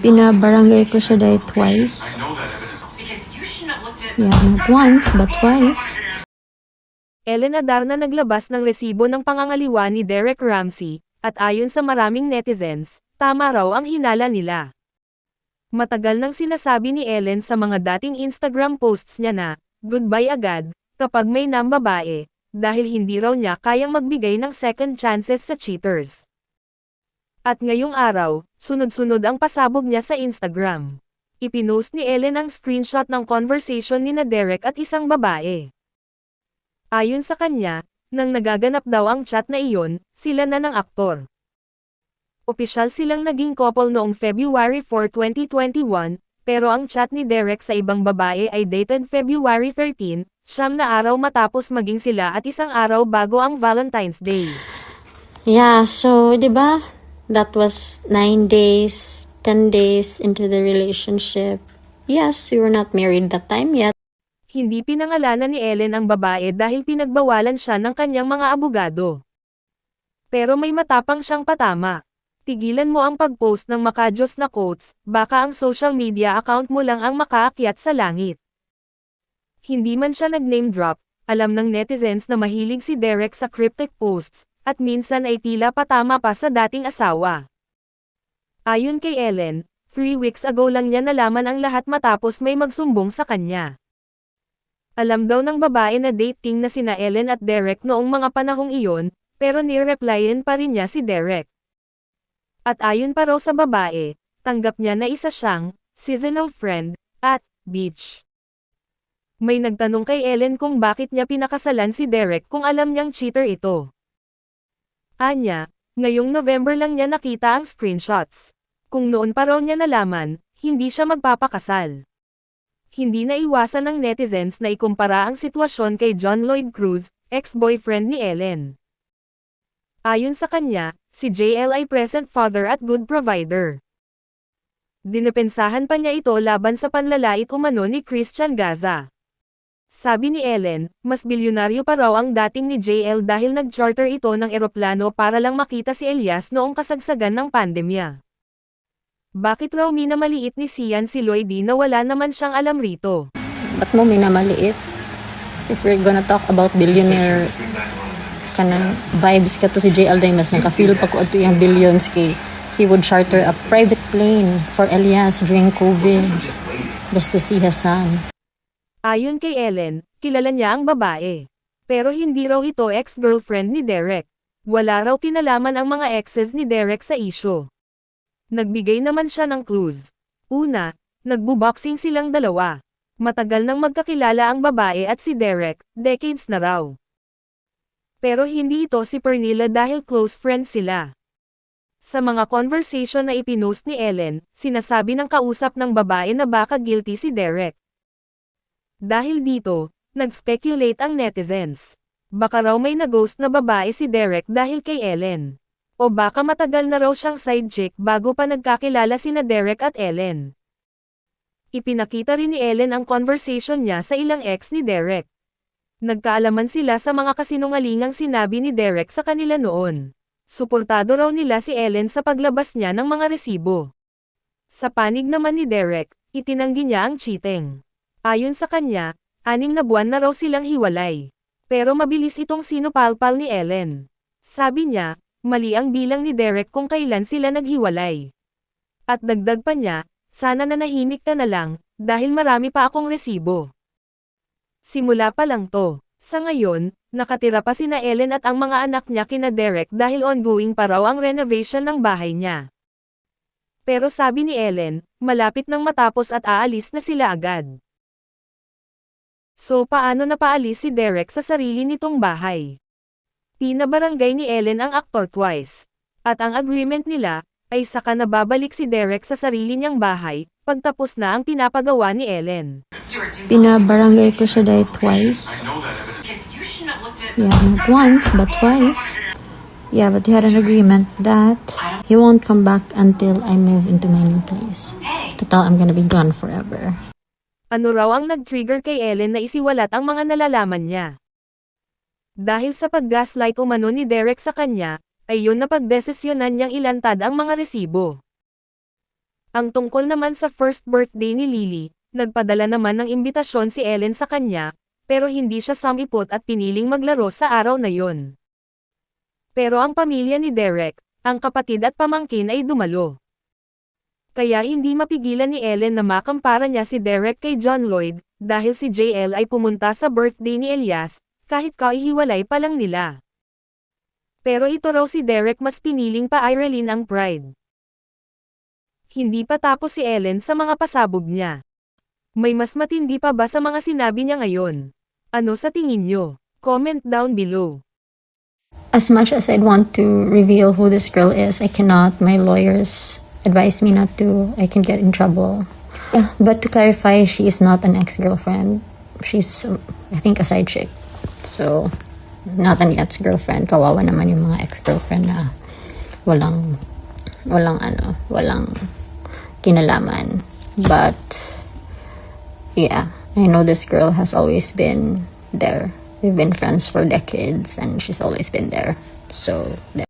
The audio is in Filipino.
Pinabarangay ko siya dahil twice. Yeah, not once, but twice. Ellen Adarna naglabas ng resibo ng pangangaliwa ni Derek Ramsey, at ayon sa maraming netizens, tama raw ang hinala nila. Matagal nang sinasabi ni Ellen sa mga dating Instagram posts niya na, goodbye agad, kapag may nambabae, dahil hindi raw niya kayang magbigay ng second chances sa cheaters. At ngayong araw, sunod-sunod ang pasabog niya sa Instagram. Ipinost ni Ellen ang screenshot ng conversation ni na Derek at isang babae. Ayon sa kanya, nang nagaganap daw ang chat na iyon, sila na ng aktor. Opisyal silang naging couple noong February 4, 2021, pero ang chat ni Derek sa ibang babae ay dated February 13, 9 na araw matapos maging sila at isang araw bago ang Valentine's Day. Yeah, so, di ba? That was 9 days, 10 days into the relationship. Yes, we were not married that time yet. Hindi pinangalanan ni Ellen ang babae dahil pinagbawalan siya ng kanyang mga abogado. Pero may matapang siyang patama. Tigilan mo ang pag-post ng makajos na quotes, baka ang social media account mo lang ang makaakyat sa langit. Hindi man siya nag-name drop, alam ng netizens na mahilig si Derek sa cryptic posts, at minsan ay tila patama pa sa dating asawa. Ayon kay Ellen, 3 weeks ago lang niya nalaman ang lahat matapos may magsumbong sa kanya. Alam daw ng babae na dating na sina Ellen at Derek noong mga panahong iyon, pero ni-replyan pa rin niya si Derek. At ayon pa raw sa babae, tanggap niya na isa siyang seasonal friend at beach. May nagtanong kay Ellen kung bakit niya pinakasalan si Derek kung alam niyang cheater ito. Anya, ngayong November lang niya nakita ang screenshots. Kung noon pa raw niya nalaman, hindi siya magpapakasal. Hindi na iwasan ng netizens na ikumpara ang sitwasyon kay John Lloyd Cruz, ex-boyfriend ni Ellen. Ayon sa kanya, si JL ay present father at good provider. Dinipensahan pa niya ito laban sa panlalait umano ni Christian Gaza. Sabi ni Ellen, mas bilyonaryo pa raw ang dating ni JL dahil nag-charter ito ng eroplano para lang makita si Elias noong kasagsagan ng pandemya. Bakit raw minamaliit ni Sian si Lloydie na wala naman siyang alam rito? Ba't mo minamaliit? So if we're gonna talk about billionaire kanang vibes ka to si JL Dimas, naka-feel pa ko ato yung billions kay he would charter a private plane for Elias during COVID just to see his son. Ayon kay Ellen, kilala niya ang babae. Pero hindi raw ito ex-girlfriend ni Derek. Wala raw kinalaman ang mga exes ni Derek sa issue. Nagbigay naman siya ng clues. Una, nagbuboxing silang dalawa. Matagal nang magkakilala ang babae at si Derek, decades na raw. Pero hindi ito si Pernilla dahil close friends sila. Sa mga conversation na ipinost ni Ellen, sinasabi ng kausap ng babae na baka guilty si Derek. Dahil dito, nag-speculate ang netizens. Baka raw may nag-ghost na babae si Derek dahil kay Ellen. O baka matagal na raw siyang side chick bago pa nagkakilala sina Derek at Ellen. Ipinakita rin ni Ellen ang conversation niya sa ilang ex ni Derek. Nagkaalaman sila sa mga kasinungalingang sinabi ni Derek sa kanila noon. Suportado raw nila si Ellen sa paglabas niya ng mga resibo. Sa panig naman ni Derek, itinanggi niya ang cheating. Ayon sa kanya, 6 na buwan na raw silang hiwalay. Pero mabilis itong sinupalpal ni Ellen. Sabi niya, mali ang bilang ni Derek kung kailan sila naghiwalay. At dagdag pa niya, sana nanahimik ka na lang, dahil marami pa akong resibo. Simula pa lang to. Sa ngayon, nakatira pa sina Ellen at ang mga anak niya kina Derek dahil ongoing pa raw ang renovation ng bahay niya. Pero sabi ni Ellen, malapit nang matapos at aalis na sila agad. So paano napaalis si Derek sa sarili nitong bahay? Pinabarangay ni Ellen ang aktor twice. At ang agreement nila, ay saka na babalik si Derek sa sarili niyang bahay, pagtapos na ang pinapagawa ni Ellen. Pinabarangay ko siya dahil twice. Yeah, not once, but twice. Yeah, but we had an agreement that he won't come back until I move into my new place. Total, I'm gonna be gone forever. Ano raw ang nag-trigger kay Ellen na isiwalat ang mga nalalaman niya? Dahil sa pag-gaslight umano ni Derek sa kanya, ay yun na pagdesisyonan niyang ilantad ang mga resibo. Ang tungkol naman sa first birthday ni Lily, nagpadala naman ng imbitasyon si Ellen sa kanya, pero hindi siya sumipot at piniling maglaro sa araw na yon. Pero ang pamilya ni Derek, ang kapatid at pamangkin ay dumalo. Kaya hindi mapigilan ni Ellen na makampara niya si Derek kay John Lloyd, dahil si JL ay pumunta sa birthday ni Elias, kahit kahihiwalay pa lang nila. Pero ito raw si Derek mas piniling pa Irene ang pride. Hindi pa tapos si Ellen sa mga pasabog niya. May mas matindi pa ba sa mga sinabi niya ngayon? Ano sa tingin niyo? Comment down below. As much as I'd want to reveal who this girl is, I cannot. My lawyers advise me not to. I can get in trouble. Yeah, but to clarify, she is not an ex-girlfriend. She's, I think, a side chick. So, not an ex-girlfriend. Kawawa naman yung mga ex-girlfriend na walang kinalaman. But, yeah, I know this girl has always been there. We've been friends for decades and she's always been there. So, there.